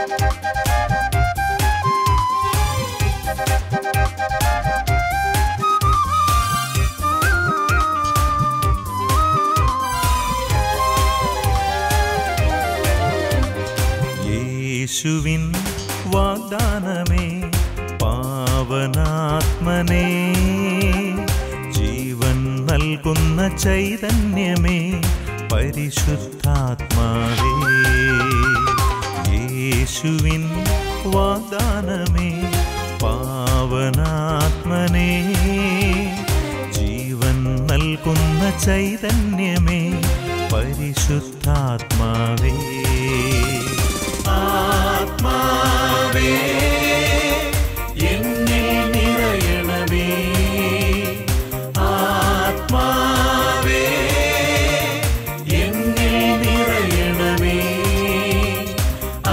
യേശുവിൻ വാഗ്ദാനമേ പാവനാത്മനേ, ജീവൻ നൽകുന്ന ചൈതന്യമേ പരിശുദ്ധാത്മാവേ. യേശുവിൻ വാഗ്ദാനമേ പാവനാത്മനേ, ജീവൻ നൽകുന്ന ചൈതന്യമേ പരിശുദ്ധാത്മാവേ. ആത്മാവേ എന്നിൽ നിറയണമേ, ആത്മാവേ എന്നിൽ നിറയണമേ,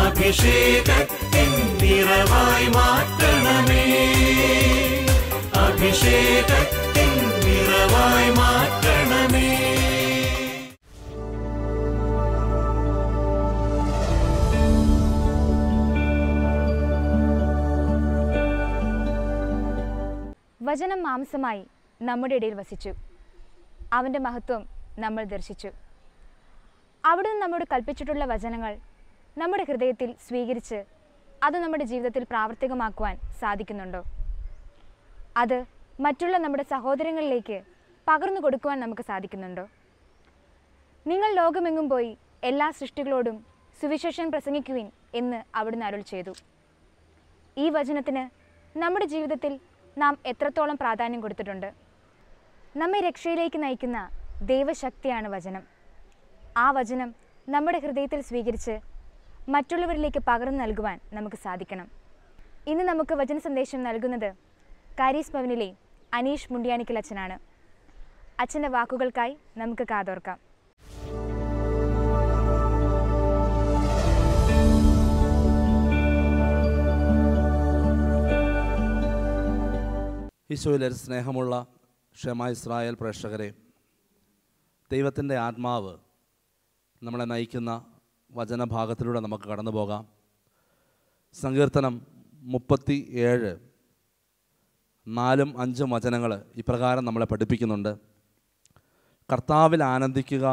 അഭിഷേകത്തിൻ നിറവായി മാറ്റണമേ, അഭിഷേകത്തിൻ നിറവായി മാറ്റണമേ. വചനം മാംസമായി നമ്മുടെ ഇടയിൽ വസിച്ചു, അവൻ്റെ മഹത്വം നമ്മൾ ദർശിച്ചു. അവിടുന്ന് നമ്മോട് കൽപ്പിച്ചിട്ടുള്ള വചനങ്ങൾ നമ്മുടെ ഹൃദയത്തിൽ സ്വീകരിച്ച് അത് നമ്മുടെ ജീവിതത്തിൽ പ്രാവർത്തികമാക്കുവാൻ സാധിക്കുന്നുണ്ടോ? അത് മറ്റുള്ള നമ്മുടെ സഹോദരങ്ങളിലേക്ക് പകർന്നു കൊടുക്കുവാൻ നമുക്ക് സാധിക്കുന്നുണ്ടോ? നിങ്ങൾ ലോകമെങ്ങും പോയി എല്ലാ സൃഷ്ടികളോടും സുവിശേഷം പ്രസംഗിക്കുവിൻ എന്ന് അവിടുന്ന് അരുൾ ചെയ്തു. ഈ വചനത്തിന് നമ്മുടെ ജീവിതത്തിൽ നാം എത്രത്തോളം പ്രാധാന്യം കൊടുത്തിട്ടുണ്ട്? നമ്മെ രക്ഷയിലേക്ക് നയിക്കുന്ന ദൈവശക്തിയാണ് വചനം. ആ വചനം നമ്മുടെ ഹൃദയത്തിൽ സ്വീകരിച്ച് മറ്റുള്ളവരിലേക്ക് പകർന്നു നൽകുവാൻ നമുക്ക് സാധിക്കണം. ഇന്ന് നമുക്ക് വചന സന്ദേശം നൽകുന്നത് കാരീസ് ഭവനിലെ അനീഷ് മുണ്ടിയാനിക്കൽ അച്ഛനാണ്. അച്ഛൻ്റെ വാക്കുകൾക്കായി നമുക്ക് കാതോർക്കാം. ഈശോയിലെ സ്നേഹമുള്ള ക്ഷമ ഇസ്രായേൽ പ്രേക്ഷകരെ, ദൈവത്തിൻ്റെ ആത്മാവ് നമ്മളെ നയിക്കുന്ന വചനഭാഗത്തിലൂടെ നമുക്ക് കടന്നു പോകാം. സങ്കീർത്തനം 37 4-5 വചനങ്ങൾ ഇപ്രകാരം നമ്മളെ പഠിപ്പിക്കുന്നുണ്ട്. കർത്താവിൽ ആനന്ദിക്കുക,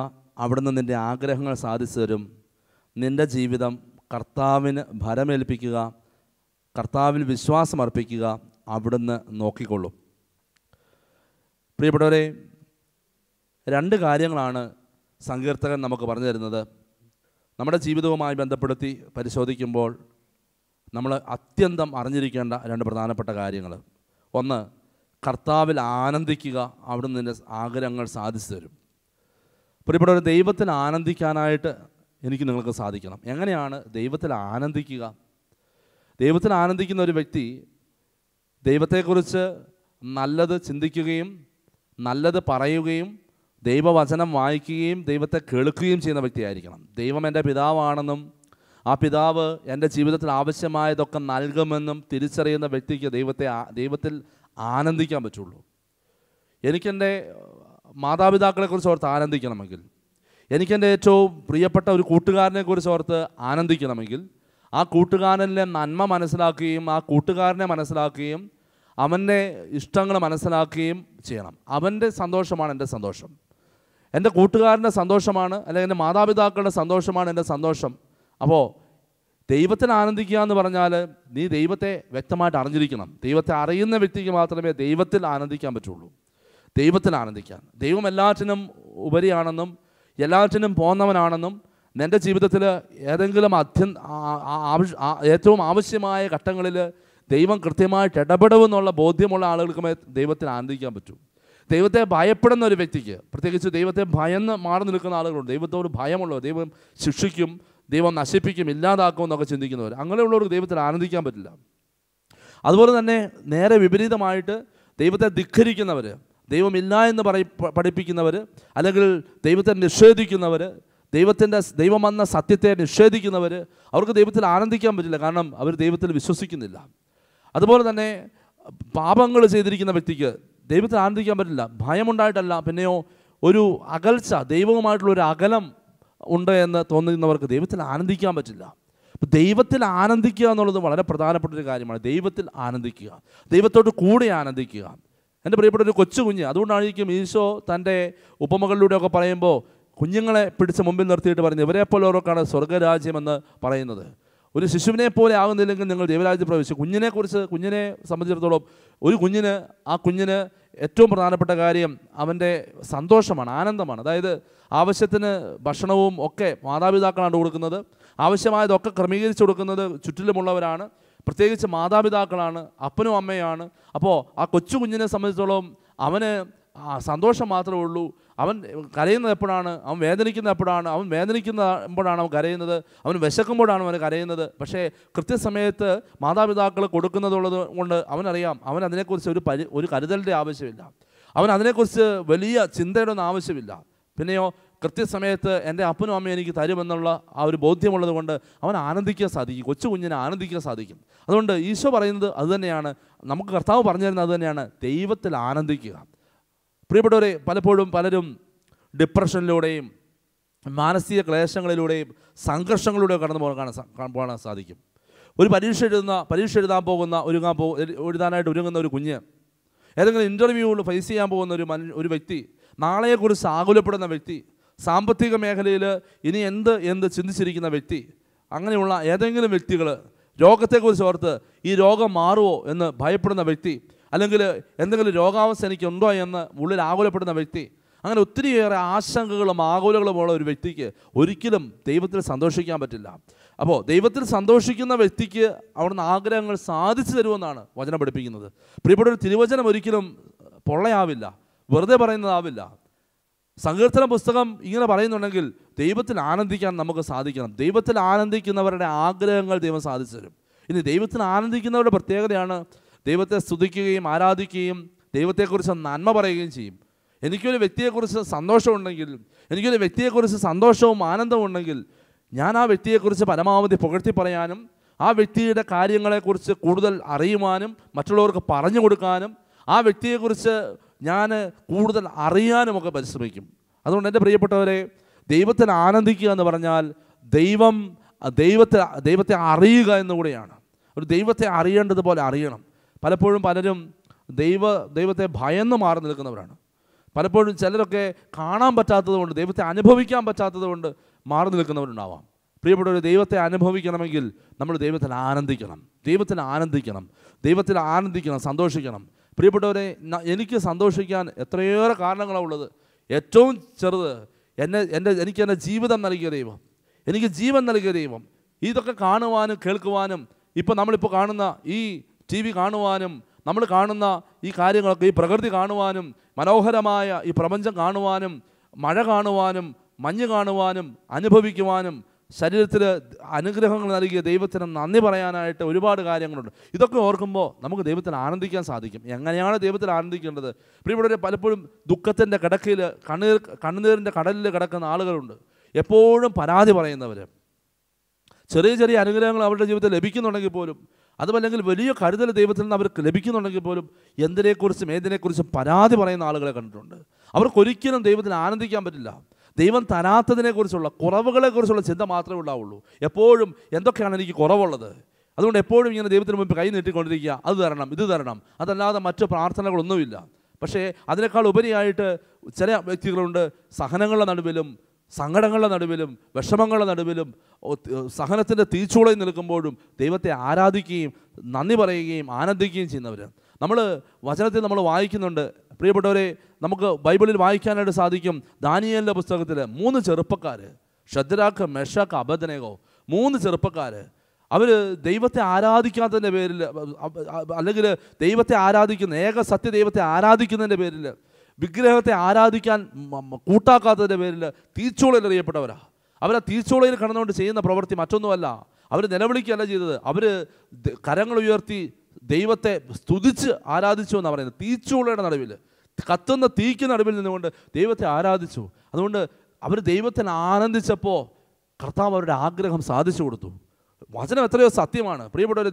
അവിടുന്ന് നിൻ്റെ ആഗ്രഹങ്ങൾ സാധിച്ചു തരും. നിൻ്റെ ജീവിതം കർത്താവിന് ഭരമേൽപ്പിക്കുക, കർത്താവിൽ വിശ്വാസമർപ്പിക്കുക, അവിടുന്ന് നോക്കിക്കൊള്ളും. പ്രിയപ്പെട്ടവരെ, 2 കാര്യങ്ങളാണ് സങ്കീർത്തകൻ നമുക്ക് പറഞ്ഞു തരുന്നത്. നമ്മുടെ ജീവിതവുമായി ബന്ധപ്പെടുത്തി പരിശോധിക്കുമ്പോൾ നമ്മൾ അത്യന്തം അറിഞ്ഞിരിക്കേണ്ട 2 പ്രധാനപ്പെട്ട കാര്യങ്ങൾ. ഒന്ന്, കർത്താവിൽ ആനന്ദിക്കുക, അവിടുന്ന് നിൻ്റെ ആഗ്രഹങ്ങൾ സാധിച്ചു തരും. പ്രിയപ്പെട്ടവർ, ദൈവത്തിൽ ആനന്ദിക്കാനായിട്ട് എനിക്ക് നിങ്ങൾക്ക് സാധിക്കണം. എങ്ങനെയാണ് ദൈവത്തിൽ ആനന്ദിക്കുക? ദൈവത്തിൽ ആനന്ദിക്കുന്ന ഒരു വ്യക്തി ദൈവത്തെക്കുറിച്ച് നല്ലത് ചിന്തിക്കുകയും നല്ലത് പറയുകയും ദൈവവചനം വായിക്കുകയും ദൈവത്തെ കേൾക്കുകയും ചെയ്യുന്ന വ്യക്തിയായിരിക്കണം. ദൈവം എൻ്റെ പിതാവാണെന്നും ആ പിതാവ് എൻ്റെ ജീവിതത്തിൽ ആവശ്യമായതൊക്കെ നൽകുമെന്നും തിരിച്ചറിയുന്ന വ്യക്തിക്ക് ദൈവത്തിൽ ആനന്ദിക്കാൻ പറ്റുള്ളൂ. എനിക്കെൻ്റെ മാതാപിതാക്കളെക്കുറിച്ച് ഓർത്ത് ആനന്ദിക്കണമെങ്കിൽ, എനിക്കെൻ്റെ ഏറ്റവും പ്രിയപ്പെട്ട ഒരു കൂട്ടുകാരനെക്കുറിച്ച് ഓർത്ത് ആനന്ദിക്കണമെങ്കിൽ, ആ കൂട്ടുകാരനിലെ നന്മ മനസ്സിലാക്കുകയും ആ കൂട്ടുകാരനെ മനസ്സിലാക്കുകയും അവൻ്റെ ഇഷ്ടങ്ങൾ മനസ്സിലാക്കുകയും ചെയ്യണം. അവൻ്റെ സന്തോഷമാണ് എൻ്റെ സന്തോഷം, എൻ്റെ കൂട്ടുകാരൻ്റെ സന്തോഷമാണ്, അല്ലെങ്കിൽ എൻ്റെ മാതാപിതാക്കളുടെ സന്തോഷമാണ് എൻ്റെ സന്തോഷം. അപ്പോൾ ദൈവത്തിൽ ആനന്ദിക്കുക എന്ന് പറഞ്ഞാൽ നീ ദൈവത്തെ വ്യക്തമായിട്ട് അറിഞ്ഞിരിക്കണം. ദൈവത്തെ അറിയുന്ന വ്യക്തിക്ക് മാത്രമേ ദൈവത്തിൽ ആനന്ദിക്കാൻ പറ്റുള്ളൂ. ദൈവത്തിൽ ആനന്ദിക്കാൻ, ദൈവം എല്ലാറ്റിനും ഉപരിയാണെന്നും എല്ലാറ്റിനും പോന്നവനാണെന്നും നിൻ്റെ ജീവിതത്തിൽ ഏതെങ്കിലും ഏറ്റവും ആവശ്യമായ ഘട്ടങ്ങളിൽ ദൈവം കൃത്യമായിട്ട് ഇടപെടുമെന്നുള്ള ബോധ്യമുള്ള ആളുകൾക്ക് ദൈവത്തിൽ ആനന്ദിക്കാൻ പറ്റും. ദൈവത്തെ ഭയപ്പെടുന്ന ഒരു വ്യക്തിക്ക്, പ്രത്യേകിച്ച് ദൈവത്തെ ഭയന്ന് മാറി നിൽക്കുന്ന ആളുകളുണ്ട്. ദൈവത്തോട് ഭയമുള്ളവർ, ദൈവം ശിക്ഷിക്കും, ദൈവം നശിപ്പിക്കും, ഇല്ലാതാക്കും എന്നൊക്കെ ചിന്തിക്കുന്നവർ, അങ്ങനെയുള്ളവർക്ക് ദൈവത്തിൽ ആനന്ദിക്കാൻ പറ്റില്ല. അതുപോലെ തന്നെ നേരെ വിപരീതമായിട്ട് ദൈവത്തെ ധിക്കരിക്കുന്നവർ, ദൈവമില്ല എന്ന് പഠിപ്പിക്കുന്നവർ, അല്ലെങ്കിൽ ദൈവത്തെ നിഷേധിക്കുന്നവർ, ദൈവമെന്ന സത്യത്തെ നിഷേധിക്കുന്നവർ, അവർക്ക് ദൈവത്തിൽ ആനന്ദിക്കാൻ പറ്റില്ല. കാരണം അവർ ദൈവത്തിൽ വിശ്വസിക്കുന്നില്ല. അതുപോലെ തന്നെ പാപങ്ങൾ ചെയ്തിരിക്കുന്ന വ്യക്തിക്ക് ദൈവത്തിൽ ആനന്ദിക്കാൻ പറ്റില്ല. ഭയമുണ്ടായിട്ടല്ല, പിന്നെയോ ഒരു അകൽച്ച, ദൈവവുമായിട്ടുള്ള ഒരു അകലം ഉണ്ട് എന്ന് തോന്നുന്നവർക്ക് ദൈവത്തിൽ ആനന്ദിക്കാൻ പറ്റില്ല. ദൈവത്തിൽ ആനന്ദിക്കുക എന്നുള്ളത് വളരെ പ്രധാനപ്പെട്ട ഒരു കാര്യമാണ്. ദൈവത്തിൽ ആനന്ദിക്കുക, ദൈവത്തോട് കൂടെ ആനന്ദിക്കുക. എൻ്റെ പ്രിയപ്പെട്ട ഒരു കൊച്ചു കുഞ്ഞ്, അതുകൊണ്ടായിരിക്കും ഈശോ തൻ്റെ ഉപമകളിലൂടെയൊക്കെ പറയുമ്പോൾ കുഞ്ഞുങ്ങളെ പിടിച്ച് മുമ്പിൽ നിർത്തിയിട്ട് പറഞ്ഞു, ഇവരെപ്പോലുള്ളവർക്കാണ് സ്വർഗ്ഗരാജ്യമെന്ന് പറയുന്നത്. ഒരു ശിശുവിനെ പോലെ ആകുന്നില്ലെങ്കിൽ നിങ്ങൾ ദൈവരാജ്യത്തിൽ പ്രവേശിച്ചു. കുഞ്ഞിനെ സംബന്ധിച്ചിടത്തോളം ഒരു കുഞ്ഞിന് ഏറ്റവും പ്രധാനപ്പെട്ട കാര്യം അവൻ്റെ സന്തോഷമാണ്, ആനന്ദമാണ്. അതായത് ആവശ്യത്തിന് ഭക്ഷണവും ഒക്കെ മാതാപിതാക്കളാണ് കൊടുക്കുന്നത്, ആവശ്യമായതൊക്കെ ക്രമീകരിച്ച് കൊടുക്കുന്നത് ചുറ്റിലുമുള്ളവരാണ്, പ്രത്യേകിച്ച് മാതാപിതാക്കളാണ്, അപ്പനും അമ്മയാണ്. അപ്പോൾ ആ കൊച്ചു കുഞ്ഞിനെ സംബന്ധിച്ചിടത്തോളം അവന് സന്തോഷം മാത്രമേ ഉള്ളൂ. അവൻ കരയുന്നത് എപ്പോഴാണ്, അവൻ വേദനിക്കുന്ന എപ്പോഴാണ്, അവൻ വേദനിക്കുമ്പോഴാണ് അവൻ കരയുന്നത്, അവൻ വിശക്കുമ്പോഴാണ് അവൻ കരയുന്നത്. പക്ഷേ കൃത്യസമയത്ത് മാതാപിതാക്കൾ കൊടുക്കുന്നതുള്ളത് കൊണ്ട് അവനറിയാം, അവൻ അതിനെക്കുറിച്ച് ഒരു കരുതലിൻ്റെ ആവശ്യമില്ല, അവൻ അതിനെക്കുറിച്ച് വലിയ ചിന്തയുടെ ഒന്നും ആവശ്യമില്ല. പിന്നെയോ കൃത്യസമയത്ത് എൻ്റെ അപ്പനും അമ്മയും എനിക്ക് തരുമെന്നുള്ള ആ ഒരു ബോധ്യമുള്ളത് കൊണ്ട് അവൻ ആനന്ദിക്കാൻ സാധിക്കും, കൊച്ചു കുഞ്ഞിനെ ആനന്ദിക്കാൻ സാധിക്കും. അതുകൊണ്ട് ഈശോ പറയുന്നത് അതുതന്നെയാണ്, നമുക്ക് കർത്താവ് പറഞ്ഞു തരുന്നത് അതുതന്നെയാണ്, ദൈവത്തിൽ ആനന്ദിക്കുക. പ്രിയപ്പെട്ടവരെ, പലപ്പോഴും പലരും ഡിപ്രഷനിലൂടെയും മാനസിക ക്ലേശങ്ങളിലൂടെയും സംഘർഷങ്ങളിലൂടെയും കടന്നു പോകാൻ സാധിക്കും. ഒരു പരീക്ഷ എഴുതാൻ പോകുന്ന എഴുതാനായിട്ട് ഒരുങ്ങുന്ന ഒരു കുഞ്ഞ്, ഏതെങ്കിലും ഇൻ്റർവ്യൂവിൽ ഫേസ് ചെയ്യാൻ പോകുന്ന ഒരു വ്യക്തി, നാളെയെക്കുറിച്ച് ആകുലപ്പെടുന്ന വ്യക്തി, സാമ്പത്തിക മേഖലയിൽ ഇനി എന്ത് ചിന്തിച്ചിരിക്കുന്ന വ്യക്തി, അങ്ങനെയുള്ള ഏതെങ്കിലും വ്യക്തികൾ, രോഗത്തെക്കുറിച്ച് ഓർത്ത് ഈ രോഗം മാറുമോ എന്ന് ഭയപ്പെടുന്ന വ്യക്തി, അല്ലെങ്കിൽ എന്തെങ്കിലും രോഗാവസ്ഥ എനിക്കുണ്ടോ എന്ന് ഉള്ളിൽ ആകുലപ്പെടുന്ന വ്യക്തി, അങ്ങനെ ഒത്തിരിയേറെ ആശങ്കകളും ആകുലകളുമുള്ള ഒരു വ്യക്തിക്ക് ഒരിക്കലും ദൈവത്തിൽ സന്തോഷിക്കാൻ പറ്റില്ല. അപ്പോൾ ദൈവത്തിൽ സന്തോഷിക്കുന്ന വ്യക്തിക്ക് അവിടുന്ന് ആഗ്രഹങ്ങൾ സാധിച്ചു തരുമെന്നാണ് വചനം പഠിപ്പിക്കുന്നത്. പ്രിയപ്പെട്ട ഒരു തിരുവചനം ഒരിക്കലും പൊള്ളയാവില്ല, വെറുതെ പറയുന്നതാവില്ല. സങ്കീർത്തന പുസ്തകം ഇങ്ങനെ പറയുന്നുണ്ടെങ്കിൽ ദൈവത്തിൽ ആനന്ദിക്കാൻ നമുക്ക് സാധിക്കണം. ദൈവത്തിൽ ആനന്ദിക്കുന്നവരുടെ ആഗ്രഹങ്ങൾ ദൈവം സാധിച്ചു തരും. ഇനി ദൈവത്തിൽ ആനന്ദിക്കുന്നവരുടെ പ്രത്യേകതയാണ് ദൈവത്തെ സ്തുതിക്കുകയും ആരാധിക്കുകയും ദൈവത്തെക്കുറിച്ച് നന്മ പറയുകയും ചെയ്യും. എനിക്കൊരു വ്യക്തിയെക്കുറിച്ച് സന്തോഷമുണ്ടെങ്കിൽ, എനിക്കൊരു വ്യക്തിയെക്കുറിച്ച് സന്തോഷവും ആനന്ദവും ഉണ്ടെങ്കിൽ, ഞാൻ ആ വ്യക്തിയെക്കുറിച്ച് പരമാവധി പുകഴ്ത്തി പറയാനും ആ വ്യക്തിയുടെ കാര്യങ്ങളെക്കുറിച്ച് കൂടുതൽ അറിയുവാനും മറ്റുള്ളവർക്ക് പറഞ്ഞു കൊടുക്കാനും ആ വ്യക്തിയെക്കുറിച്ച് ഞാൻ കൂടുതൽ അറിയാനുമൊക്കെ പരിശ്രമിക്കും. അതുകൊണ്ട് എൻ്റെ പ്രിയപ്പെട്ടവരെ, ദൈവത്തിൽ ആനന്ദിക്കുക എന്ന് പറഞ്ഞാൽ ദൈവത്തെ അറിയുക എന്നുകൂടെയാണ്. ഒരു ദൈവത്തെ അറിയേണ്ടതുപോലെ അറിയണം. പലപ്പോഴും പലരും ദൈവത്തെ ഭയന്ന് മാറി നിൽക്കുന്നവരാണ്. പലപ്പോഴും ചിലരൊക്കെ കാണാൻ പറ്റാത്തത് കൊണ്ട്, ദൈവത്തെ അനുഭവിക്കാൻ പറ്റാത്തത് കൊണ്ട് മാറി നിൽക്കുന്നവരുണ്ടാവാം. പ്രിയപ്പെട്ടവർ, ദൈവത്തെ അനുഭവിക്കണമെങ്കിൽ നമ്മൾ ദൈവത്തിൽ ആനന്ദിക്കണം, സന്തോഷിക്കണം. പ്രിയപ്പെട്ടവരെ, എനിക്ക് സന്തോഷിക്കാൻ എത്രയേറെ കാരണങ്ങളാണ് ഉള്ളത്. ഏറ്റവും ചെറുത് എനിക്ക് എൻ്റെ ജീവിതം നൽകിയ ദൈവം, എനിക്ക് ജീവൻ നൽകിയ ദൈവം. ഇതൊക്കെ കാണുവാനും കേൾക്കുവാനും, നമ്മളിപ്പോൾ കാണുന്ന ഈ TV കാണുവാനും, നമ്മൾ കാണുന്ന ഈ കാര്യങ്ങളൊക്കെ, ഈ പ്രകൃതി കാണുവാനും, മനോഹരമായ ഈ പ്രപഞ്ചം കാണുവാനും, മഴ കാണുവാനും, മഞ്ഞ് കാണുവാനും, അനുഭവിക്കുവാനും, ശരീരത്തിൽ അനുഗ്രഹങ്ങൾ നൽകിയ ദൈവത്തിന് നന്ദി പറയാനായിട്ട് ഒരുപാട് കാര്യങ്ങളുണ്ട്. ഇതൊക്കെ ഓർക്കുമ്പോൾ നമുക്ക് ദൈവത്തിൽ ആനന്ദിക്കാൻ സാധിക്കും. എങ്ങനെയാണ് ദൈവത്തിൽ ആനന്ദിക്കേണ്ടത്? പ്രിയപ്പെട്ടവരെ, പലപ്പോഴും ദുഃഖത്തിൻ്റെ കിടക്കയിൽ, കണ്ണുനീരിൻ്റെ കടലിൽ കിടക്കുന്ന ആളുകളുണ്ട്. എപ്പോഴും പരാതി പറയുന്നവർ. ചെറിയ ചെറിയ അനുഗ്രഹങ്ങൾ അവരുടെ ജീവിതത്തിൽ ലഭിക്കുന്നുണ്ടെങ്കിൽ പോലും, അതുമല്ലെങ്കിൽ വലിയ കരുതൽ ദൈവത്തിൽ നിന്ന് അവർക്ക് ലഭിക്കുന്നുണ്ടെങ്കിൽ പോലും ഏതിനെക്കുറിച്ചും പരാതി പറയുന്ന ആളുകളെ കണ്ടിട്ടുണ്ട്. അവർക്കൊരിക്കലും ദൈവത്തിന് ആനന്ദിക്കാൻ പറ്റില്ല. ദൈവം തരാത്തതിനെക്കുറിച്ചുള്ള, കുറവുകളെക്കുറിച്ചുള്ള ചിന്ത മാത്രമേ ഉണ്ടാവുള്ളൂ. എപ്പോഴും എന്തൊക്കെയാണ് എനിക്ക് കുറവുള്ളത്, അതുകൊണ്ട് എപ്പോഴും ഇങ്ങനെ ദൈവത്തിന് മുമ്പ് കൈ നീട്ടിക്കൊണ്ടിരിക്കുക, അത് തരണം, ഇത് തരണം, അതല്ലാതെ മറ്റു പ്രാർത്ഥനകളൊന്നുമില്ല. പക്ഷേ അതിനേക്കാൾ ഉപരിയായിട്ട് ചില വ്യക്തികളുണ്ട്, സഹനങ്ങളുടെ നടുവിലും സങ്കടങ്ങളുടെ നടുവിലും വിഷമങ്ങളുടെ നടുവിലും സഹനത്തിൻ്റെ തീച്ചൂളയിൽ നിൽക്കുമ്പോഴും ദൈവത്തെ ആരാധിക്കുകയും നന്ദി പറയുകയും ആനന്ദിക്കുകയും ചെയ്യുന്നവർ. വചനത്തിൽ നമ്മൾ വായിക്കുന്നുണ്ട്. പ്രിയപ്പെട്ടവരെ, നമുക്ക് ബൈബിളിൽ വായിക്കാനായിട്ട് സാധിക്കും. ദാനിയേലിൻ്റെ പുസ്തകത്തിൽ 3 ചെറുപ്പക്കാർ, ശദ്രാക്ക്, മെഷാക്ക്, അബേദ്നെഗോ, 3 ചെറുപ്പക്കാർ, അവർ ദൈവത്തെ ആരാധിക്കാത്തതിൻ്റെ പേരിൽ, അല്ലെങ്കിൽ ദൈവത്തെ ആരാധിക്കുന്ന സത്യ ദൈവത്തെ ആരാധിക്കുന്നതിൻ്റെ പേരിൽ, വിഗ്രഹത്തെ ആരാധിക്കാൻ കൂട്ടാക്കാത്തതിൻ്റെ പേരിൽ തീച്ചൂളയിൽ എറിയപ്പെട്ടവരാണ്. അവർ ആ തീച്ചൂളയിൽ കടന്നുകൊണ്ട് ചെയ്യുന്ന പ്രവൃത്തി മറ്റൊന്നുമല്ല. അവർ നിലവിളിക്കുകയല്ല ചെയ്തത്, അവർ കരങ്ങൾ ഉയർത്തി ദൈവത്തെ സ്തുതിച്ച് ആരാധിച്ചു എന്നാണ് പറയുന്നത്. തീച്ചൂളയുടെ നടുവിൽ, കത്തുന്ന തീക്ക് നടുവിൽ നിന്നുകൊണ്ട് ദൈവത്തെ ആരാധിച്ചു. അതുകൊണ്ട് അവർ ദൈവത്തിന് ആനന്ദിച്ചപ്പോൾ കർത്താവ് അവരുടെ ആഗ്രഹം സാധിച്ചു കൊടുത്തു. വചനം എത്രയോ സത്യമാണ്. പ്രിയപ്പെട്ടവരെ,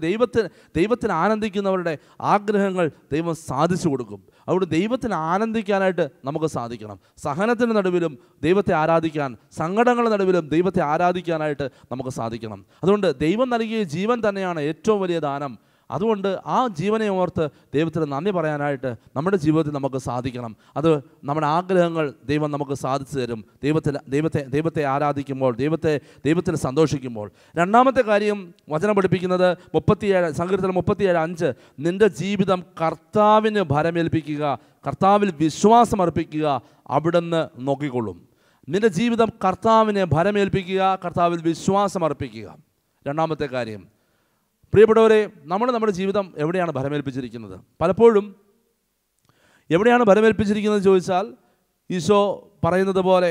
ദൈവത്തിന് ആനന്ദിക്കുന്നവരുടെ ആഗ്രഹങ്ങൾ ദൈവം സാധിച്ചു കൊടുക്കും. അതുകൊണ്ട് ദൈവത്തിന് ആനന്ദിക്കാനായിട്ട് നമുക്ക് സാധിക്കണം. സഹനത്തിൻ്റെ നടുവിലും ദൈവത്തെ ആരാധിക്കാൻ, സങ്കടങ്ങളുടെ നടുവിലും ദൈവത്തെ ആരാധിക്കാനായിട്ട് നമുക്ക് സാധിക്കണം. അതുകൊണ്ട് ദൈവം നൽകിയ ജീവൻ തന്നെയാണ് ഏറ്റവും വലിയ ദാനം. അതുകൊണ്ട് ആ ജീവനെ ഓർത്ത് ദൈവത്തിന് നന്ദി പറയാനായിട്ട് നമ്മുടെ ജീവിതത്തിൽ നമുക്ക് സാധിക്കണം. അത് നമ്മുടെ ആഗ്രഹങ്ങൾ ദൈവം നമുക്ക് സാധിച്ചു തരും. ദൈവത്തെ ആരാധിക്കുമ്പോൾ, ദൈവത്തിന് സന്തോഷിക്കുമ്പോൾ. രണ്ടാമത്തെ കാര്യം വചനം പഠിപ്പിക്കുന്നത് 37 സങ്കീർത്തനം 37:5, നിൻ്റെ ജീവിതം കർത്താവിന് ഭരമേൽപ്പിക്കുക, കർത്താവിൽ വിശ്വാസമർപ്പിക്കുക, അവിടുന്ന് നോക്കിക്കൊള്ളും. നിൻ്റെ ജീവിതം കർത്താവിനെ ഭരമേൽപ്പിക്കുക, കർത്താവിൽ വിശ്വാസമർപ്പിക്കുക. രണ്ടാമത്തെ കാര്യം, പ്രിയപ്പെട്ടവരെ, നമ്മുടെ ജീവിതം എവിടെയാണ് ഭരമേൽപ്പിച്ചിരിക്കുന്നത്? പലപ്പോഴും എവിടെയാണ് ഭരമേൽപ്പിച്ചിരിക്കുന്നത് ചോദിച്ചാൽ, ഈശോ പറയുന്നത് പോലെ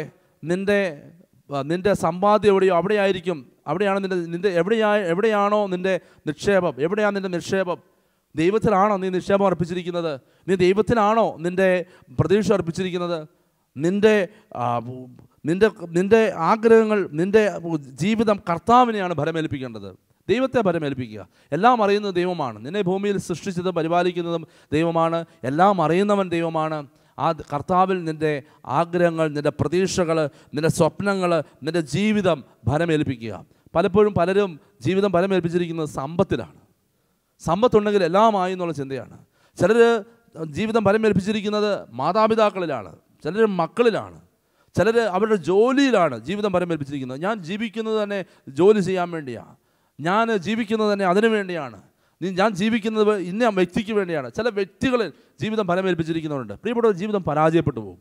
നിൻ്റെ സമ്പാദ്യം എവിടെയോ അവിടെയായിരിക്കും, എവിടെയാണോ നിൻ്റെ നിക്ഷേപം, എവിടെയാണ് നിൻ്റെ നിക്ഷേപം? ദൈവത്തിലാണോ നീ നിക്ഷേപം അർപ്പിച്ചിരിക്കുന്നത്? നീ ദൈവത്തിനാണോ നിൻ്റെ പ്രതീക്ഷ അർപ്പിച്ചിരിക്കുന്നത്? നിൻ്റെ ആഗ്രഹങ്ങൾ, നിൻ്റെ ജീവിതം കർത്താവിനെയാണ് ഭരമേൽപ്പിക്കേണ്ടത്, ദൈവത്തെ ഭരമേൽപ്പിക്കുക. എല്ലാം അറിയുന്നത് ദൈവമാണ്. നിന്നെ ഭൂമിയിൽ സൃഷ്ടിച്ചതും പരിപാലിക്കുന്നതും ദൈവമാണ്. എല്ലാം അറിയുന്നവൻ ദൈവമാണ്. ആ കർത്താവിൽ നിൻ്റെ ആഗ്രഹങ്ങൾ, നിൻ്റെ പ്രതീക്ഷകൾ, നിൻ്റെ സ്വപ്നങ്ങൾ, നിൻ്റെ ജീവിതം ഭരമേൽപ്പിക്കുക. പലപ്പോഴും പലരും ജീവിതം ഭരമേൽപ്പിച്ചിരിക്കുന്നത് സമ്പത്തിലാണ്. സമ്പത്തുണ്ടെങ്കിൽ എല്ലാമായി എന്നുള്ള ചിന്തയാണ്. ചിലർ ജീവിതം ഭരമേൽപ്പിച്ചിരിക്കുന്നത് മാതാപിതാക്കളിലാണ്, ചിലർ മക്കളിലാണ്, ചിലർ അവരുടെ ജോലിയിലാണ് ജീവിതം ഭരമേൽപ്പിച്ചിരിക്കുന്നത്. ഞാൻ ജീവിക്കുന്നത് തന്നെ ജോലി ചെയ്യാൻ വേണ്ടിയാണ്, ഞാൻ ജീവിക്കുന്നത് തന്നെ അതിനു വേണ്ടിയാണ്, ഞാൻ ജീവിക്കുന്നത് ഇന്ന വ്യക്തിക്ക് വേണ്ടിയാണ്. ചില വ്യക്തികളിൽ ജീവിതം ഫലമേൽപ്പിച്ചിരിക്കുന്നവരുണ്ട്. പ്രിയപ്പെട്ടവർ, ജീവിതം പരാജയപ്പെട്ടു പോകും.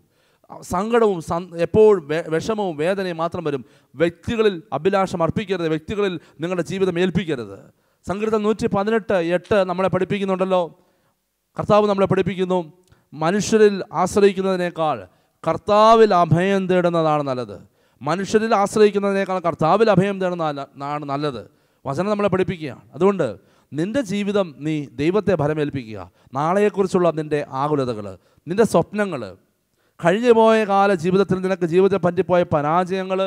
സങ്കടവും എപ്പോഴും വിഷമവും വേദനയും മാത്രം വരും. വ്യക്തികളിൽ അഭിലാഷം അർപ്പിക്കരുത്, വ്യക്തികളിൽ നിങ്ങളുടെ ജീവിതം ഏൽപ്പിക്കരുത്. സങ്കീർത്തനം 118:8 നമ്മളെ പഠിപ്പിക്കുന്നുണ്ടല്ലോ. കർത്താവ് നമ്മളെ പഠിപ്പിക്കുന്നു, മനുഷ്യരിൽ ആശ്രയിക്കുന്നതിനേക്കാൾ കർത്താവിൽ അഭയം തേടുന്നതാണ് നല്ലത്. മനുഷ്യരിൽ ആശ്രയിക്കുന്നതിനേക്കാൾ കർത്താവിൽ അഭയം തേടുന്നതാണ് നല്ലത്. വചനം നമ്മളെ പഠിപ്പിക്കുകയാണ്. അതുകൊണ്ട് നിൻ്റെ ജീവിതം നീ ദൈവത്തെ ഭരമേൽപ്പിക്കുക. നാളെയെക്കുറിച്ചുള്ള നിൻ്റെ ആകുലതകൾ, നിൻ്റെ സ്വപ്നങ്ങൾ, കഴിഞ്ഞു പോയ കാല ജീവിതത്തിൽ നിനക്ക് ജീവിതത്തിൽ പറ്റിപ്പോയ പരാജയങ്ങൾ,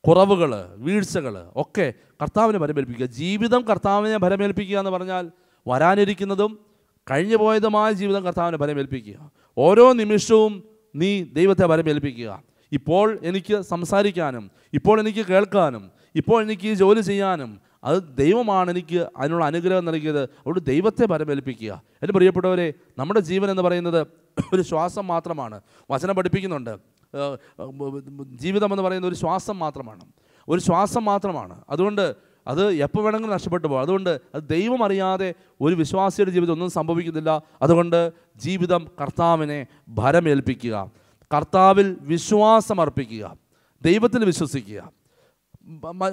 കുറവുകൾ, വീഴ്ചകൾ ഒക്കെ കർത്താവിനെ ഭരമേൽപ്പിക്കുക. ജീവിതം കർത്താവിനെ ഭരമേൽപ്പിക്കുക എന്ന് പറഞ്ഞാൽ വരാനിരിക്കുന്നതും കഴിഞ്ഞു പോയതുമായ ജീവിതം കർത്താവിനെ ഭരമേൽപ്പിക്കുക. ഓരോ നിമിഷവും നീ ദൈവത്തെ ഭരമേൽപ്പിക്കുക. ഇപ്പോൾ എനിക്ക് സംസാരിക്കാനും, ഇപ്പോൾ എനിക്ക് കേൾക്കാനും, ഇപ്പോൾ എനിക്ക് ഈ ജോലി ചെയ്യാനും അത് ദൈവമാണ് എനിക്ക് അതിനുള്ള അനുഗ്രഹം നൽകിയത്. അതുകൊണ്ട് ദൈവത്തെ ഭരമേൽപ്പിക്കുക. എൻ്റെ പ്രിയപ്പെട്ടവരെ, നമ്മുടെ ജീവൻ എന്ന് പറയുന്നത് ഒരു ശ്വാസം മാത്രമാണ്. വചനം പഠിപ്പിക്കുന്നുണ്ട്, ജീവിതം എന്ന് പറയുന്നത് ഒരു ശ്വാസം മാത്രമാണ്, ഒരു ശ്വാസം മാത്രമാണ്. അതുകൊണ്ട് അത് എപ്പോൾ വേണമെങ്കിലും നഷ്ടപ്പെട്ടു പോകും. അതുകൊണ്ട് അത് ദൈവം അറിയാതെ ഒരു വിശ്വാസിയുടെ ജീവിതം ഒന്നും സംഭവിക്കുന്നില്ല. അതുകൊണ്ട് ജീവിതം കർത്താവിനെ ഭരമേൽപ്പിക്കുക, കർത്താവിൽ വിശ്വാസമർപ്പിക്കുക, ദൈവത്തിൽ വിശ്വസിക്കുക.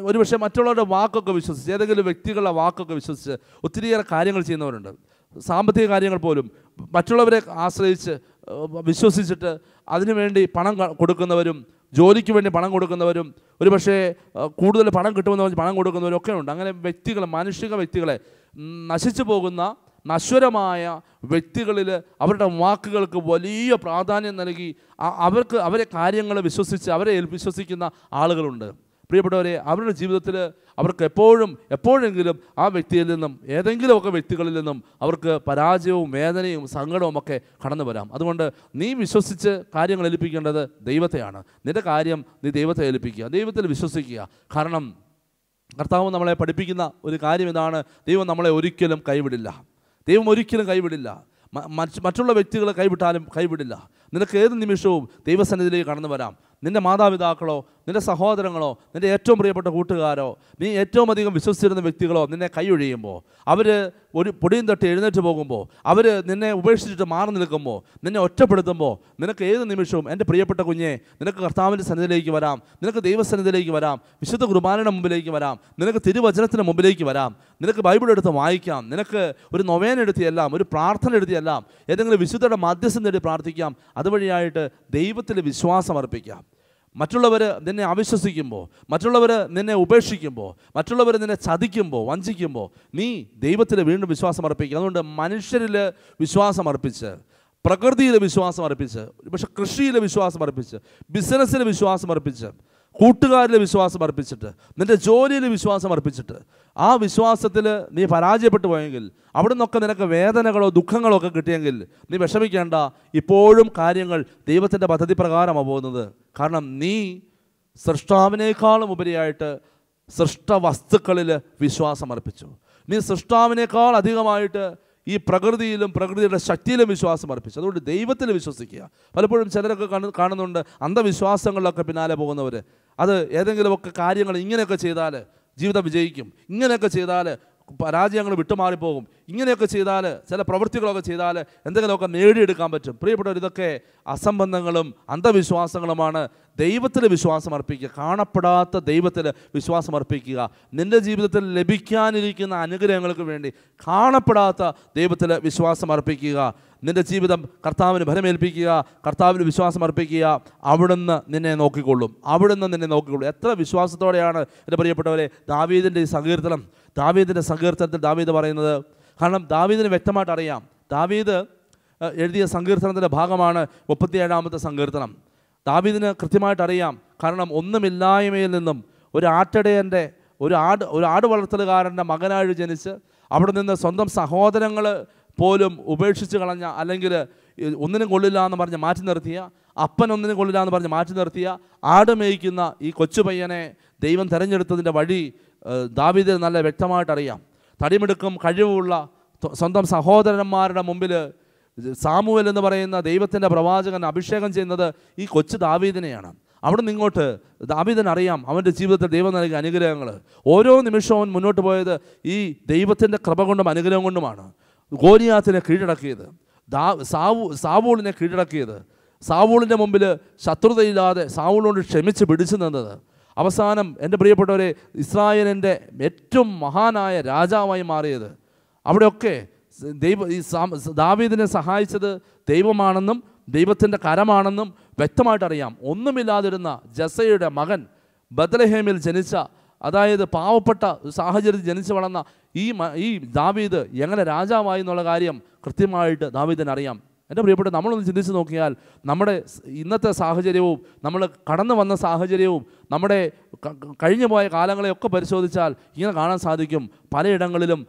ഒരുപക്ഷെ മറ്റുള്ളവരുടെ വാക്കൊക്കെ വിശ്വസിച്ച്, ഏതെങ്കിലും വ്യക്തികളുടെ വാക്കൊക്കെ വിശ്വസിച്ച് ഒത്തിരിയേറെ കാര്യങ്ങൾ ചെയ്യുന്നവരുണ്ട്. സാമ്പത്തിക കാര്യങ്ങൾ പോലും മറ്റുള്ളവരെ ആശ്രയിച്ച് വിശ്വസിച്ചിട്ട് അതിനുവേണ്ടി പണം കൊടുക്കുന്നവരും, ജോലിക്ക് വേണ്ടി പണം കൊടുക്കുന്നവരും, ഒരുപക്ഷെ കൂടുതൽ പണം കിട്ടുമെന്ന് പറഞ്ഞ് പണം കൊടുക്കുന്നവരും ഒക്കെ ഉണ്ട്. അങ്ങനെ വ്യക്തികൾ, മാനുഷിക വ്യക്തികളെ, നശിച്ചു പോകുന്ന നശ്വരമായ വ്യക്തികളിൽ അവരുടെ വാക്കുകൾക്ക് വലിയ പ്രാധാന്യം നൽകി അവരെ കാര്യങ്ങൾ വിശ്വസിച്ച് അവരെ വിശ്വസിക്കുന്ന ആളുകളുണ്ട്. പ്രിയപ്പെട്ടവരെ, അവരുടെ ജീവിതത്തിൽ അവർക്ക് എപ്പോഴെങ്കിലും ആ വ്യക്തിയിൽ നിന്നും, ഏതെങ്കിലുമൊക്കെ വ്യക്തികളിൽ നിന്നും അവർക്ക് പരാജയവും വേദനയും സങ്കടവും ഒക്കെ കടന്നു വരാം. അതുകൊണ്ട് നീ വിശ്വസിച്ച് കാര്യങ്ങൾ ഏൽപ്പിക്കേണ്ടത് ദൈവത്തെയാണ്. നിൻ്റെ കാര്യം നീ ദൈവത്തെ ഏൽപ്പിക്കുക, ദൈവത്തിൽ വിശ്വസിക്കുക. കാരണം കർത്താവ് നമ്മളെ പഠിപ്പിക്കുന്ന ഒരു കാര്യം ഇതാണ്, ദൈവം നമ്മളെ ഒരിക്കലും കൈവിടില്ല. ദൈവം ഒരിക്കലും കൈവിടില്ല. മറ്റുള്ള വ്യക്തികളെ കൈവിടില്ല. നിനക്ക് ഏത് നിമിഷവും ദൈവസന്നിധിയിലേക്ക് കടന്നു വരാം. നിൻ്റെ മാതാപിതാക്കളോ, നിൻ്റെ സഹോദരങ്ങളോ, നിൻ്റെ ഏറ്റവും പ്രിയപ്പെട്ട കൂട്ടുകാരോ, നീ ഏറ്റവും അധികം വിശ്വസിച്ചിരുന്ന വ്യക്തികളോ നിന്നെ കൈയൊഴിയുമ്പോൾ, അവർ ഒരു പൊടിയും തട്ടി എഴുന്നേറ്റ് പോകുമ്പോൾ, അവർ നിന്നെ ഉപേക്ഷിച്ചിട്ട് മാറി നിൽക്കുമ്പോൾ, നിന്നെ ഒറ്റപ്പെടുത്തുമ്പോൾ, നിനക്ക് ഏത് നിമിഷവും എൻ്റെ പ്രിയപ്പെട്ട കുഞ്ഞെ, നിനക്ക് കർത്താവിൻ്റെ സന്നിധിയിലേക്ക് വരാം, നിനക്ക് ദൈവസന്നിധിയിലേക്ക് വരാം, വിശുദ്ധ കുർബാനയുടെ മുമ്പിലേക്ക് വരാം, നിനക്ക് തിരുവചനത്തിന് മുമ്പിലേക്ക് വരാം, നിനക്ക് ബൈബിൾ എടുത്ത് വായിക്കാം, നിനക്ക് ഒരു നൊവേന എടുത്തിയെല്ലാം, ഒരു പ്രാർത്ഥന എടുത്തിയെല്ലാം, ഏതെങ്കിലും വിശുദ്ധയുടെ മധ്യസ്ഥം നേടി പ്രാർത്ഥിക്കാം. അതുവഴിയായിട്ട് ദൈവത്തിൽ വിശ്വാസം അർപ്പിക്കാം. മറ്റുള്ളവർ നിന്നെ അവിശ്വസിക്കുമ്പോൾ, മറ്റുള്ളവർ നിന്നെ ഉപേക്ഷിക്കുമ്പോൾ, മറ്റുള്ളവർ നിന്നെ ചതിക്കുമ്പോൾ, വഞ്ചിക്കുമ്പോൾ, നീ ദൈവത്തിൽ വീണ്ടും വിശ്വാസം അർപ്പിക്കുക. അതുകൊണ്ട് മനുഷ്യരിൽ വിശ്വാസം അർപ്പിച്ച്, പ്രകൃതിയിൽ വിശ്വാസം അർപ്പിച്ച്, പക്ഷെ കൃഷിയിൽ വിശ്വാസം അർപ്പിച്ച്, ബിസിനസ്സിൽ വിശ്വാസം അർപ്പിച്ച്, കൂട്ടുകാരിൽ വിശ്വാസം അർപ്പിച്ചിട്ട്, നിൻ്റെ ജോലിയിൽ വിശ്വാസം അർപ്പിച്ചിട്ട് ആ വിശ്വാസത്തിൽ നീ പരാജയപ്പെട്ടു പോയെങ്കിൽ, അവിടെ നിന്നൊക്കെ നിനക്ക് വേദനകളോ ദുഃഖങ്ങളോ ഒക്കെ കിട്ടിയെങ്കിൽ നീ വിഷമിക്കേണ്ട. ഇപ്പോഴും കാര്യങ്ങൾ ദൈവത്തിൻ്റെ പദ്ധതി പ്രകാരമാണ് പോകുന്നത്. കാരണം നീ സൃഷ്ടാവിനേക്കാളും ഉപരിയായിട്ട് സൃഷ്ടവസ്തുക്കളിൽ വിശ്വാസം അർപ്പിച്ചു. നീ സൃഷ്ടാവിനേക്കാൾ അധികമായിട്ട് ഈ പ്രകൃതിയിലും പ്രകൃതിയുടെ ശക്തിയിലും വിശ്വാസം അർപ്പിച്ചു. അതുകൊണ്ട് ദൈവത്തിൽ വിശ്വസിക്കുക. പലപ്പോഴും ചിലരൊക്കെ കാണുന്നുണ്ട് അന്ധവിശ്വാസങ്ങളിലൊക്കെ പിന്നാലെ പോകുന്നവർ. അത് ഏതെങ്കിലുമൊക്കെ കാര്യങ്ങൾ ഇങ്ങനെയൊക്കെ ചെയ്താൽ ജീവിതം വിജയിക്കും, ഇങ്ങനെയൊക്കെ ചെയ്താൽ പരാജയങ്ങൾ വിട്ടുമാറിപ്പോകും, ഇങ്ങനെയൊക്കെ ചെയ്താൽ ചില പ്രവൃത്തികളൊക്കെ ചെയ്താൽ എന്തെങ്കിലുമൊക്കെ നേടിയെടുക്കാൻ പറ്റും. പ്രിയപ്പെട്ടവർ, ഇതൊക്കെ അസംബന്ധങ്ങളും അന്ധവിശ്വാസങ്ങളുമാണ്. ദൈവത്തിൽ വിശ്വാസം അർപ്പിക്കുക, കാണപ്പെടാത്ത ദൈവത്തിൽ വിശ്വാസം അർപ്പിക്കുക. നിൻ്റെ ജീവിതത്തിൽ ലഭിക്കാനിരിക്കുന്ന അനുഗ്രഹങ്ങൾക്ക് വേണ്ടി കാണപ്പെടാത്ത ദൈവത്തിൽ വിശ്വാസം അർപ്പിക്കുക. നിൻ്റെ ജീവിതം കർത്താവിന് ഫലമേൽപ്പിക്കുക, കർത്താവിന് വിശ്വാസം അർപ്പിക്കുക. അവിടുന്ന് നിന്നെ നോക്കിക്കൊള്ളും, അവിടുന്ന് നിന്നെ നോക്കിക്കൊള്ളും. എത്ര വിശ്വാസത്തോടെയാണ് എൻ്റെ പ്രിയപ്പെട്ടവരെ ദാവീദിൻ്റെ ഈ സങ്കീർത്തനം, ദാവീദിൻ്റെ സങ്കീർത്തനത്തിൽ ദാവീദ് പറയുന്നത്. കാരണം ദാവീദിന് വ്യക്തമായിട്ട് അറിയാം. ദാവീദ് എഴുതിയ സങ്കീർത്തനത്തിൻ്റെ ഭാഗമാണ് 37-ാമത്തെ സങ്കീർത്തനം. ദാവീദിന് കൃത്യമായിട്ട് അറിയാം. കാരണം ഒന്നുമില്ലായ്മയിൽ നിന്നും ഒരു ആട് വളർത്തലുകാരൻ്റെ മകനായി ജനിച്ച് അവിടെ നിന്ന് സ്വന്തം സഹോദരങ്ങൾ പോലും ഉപേക്ഷിച്ച് കളഞ്ഞ, അല്ലെങ്കിൽ ഒന്നിനും കൊള്ളില്ല എന്ന് പറഞ്ഞ് മാറ്റി നിർത്തിയ, അപ്പൻ ഒന്നിനും കൊള്ളില്ല എന്ന് പറഞ്ഞ് മാറ്റി നിർത്തിയ ആട് മേയ്ക്കുന്ന ഈ കൊച്ചു പയ്യനെ ദൈവം തിരഞ്ഞെടുത്തതിൻ്റെ വഴി ദാവീദിന് നല്ല വ്യക്തമായിട്ടറിയാം. തടിമിടുക്കും കഴിവുള്ള സ്വന്തം സഹോദരന്മാരുടെ മുമ്പിൽ സാമുവേൽ എന്ന് പറയുന്ന ദൈവത്തിൻ്റെ പ്രവാചകൻ അഭിഷേകം ചെയ്യുന്നത് ഈ കൊച്ചു ദാവീദിനെയാണ്. അവിടെ നിന്നിങ്ങോട്ട് ദാവീദിനറിയാം അവൻ്റെ ജീവിതത്തിൽ ദൈവം നൽകിയ അനുഗ്രഹങ്ങൾ. ഓരോ നിമിഷവും മുന്നോട്ട് പോയത് ഈ ദൈവത്തിൻ്റെ കൃപ കൊണ്ടും അനുഗ്രഹം കൊണ്ടുമാണ്. ഗോലിയാത്തിനെ കീഴടക്കിയത്, സാവൂളിനെ കീഴടക്കിയത്, സാവൂളിൻ്റെ മുമ്പിൽ ശത്രുതയില്ലാതെ സാവൂളിനോട് ക്ഷമിച്ച് പിടിച്ചു നിന്നത്, അവസാനം എൻ്റെ പ്രിയപ്പെട്ടവരെ ഇസ്രായേലിൻ്റെ ഏറ്റവും മഹാനായ രാജാവായി മാറിയത്. അവിടെയൊക്കെ ദാവീദിനെ സഹായിച്ചത് ദൈവമാണെന്നും ദൈവത്തിൻ്റെ കരമാണെന്നും വ്യക്തമായിട്ടറിയാം. ഒന്നുമില്ലാതിരുന്ന ജസയുടെ മകൻ ബത്ലഹേമിൽ ജനിച്ച, അതായത് പാവപ്പെട്ട സാഹചര്യത്തിൽ ജനിച്ചു വളർന്ന ഈ ദാവീദ് എങ്ങനെ രാജാവായി എന്നുള്ള കാര്യം കൃത്യമായിട്ട് ദാവീദിനറിയാം. എൻ്റെ പ്രിയപ്പെട്ട, നമ്മളൊന്ന് ചിന്തിച്ച് നോക്കിയാൽ നമ്മുടെ ഇന്നത്തെ സാഹചര്യവും നമ്മൾ കടന്നു വന്ന സാഹചര്യവും നമ്മുടെ കഴിഞ്ഞു പോയ കാലങ്ങളെയൊക്കെ പരിശോധിച്ചാൽ ഇങ്ങനെ കാണാൻ സാധിക്കും. പലയിടങ്ങളിലും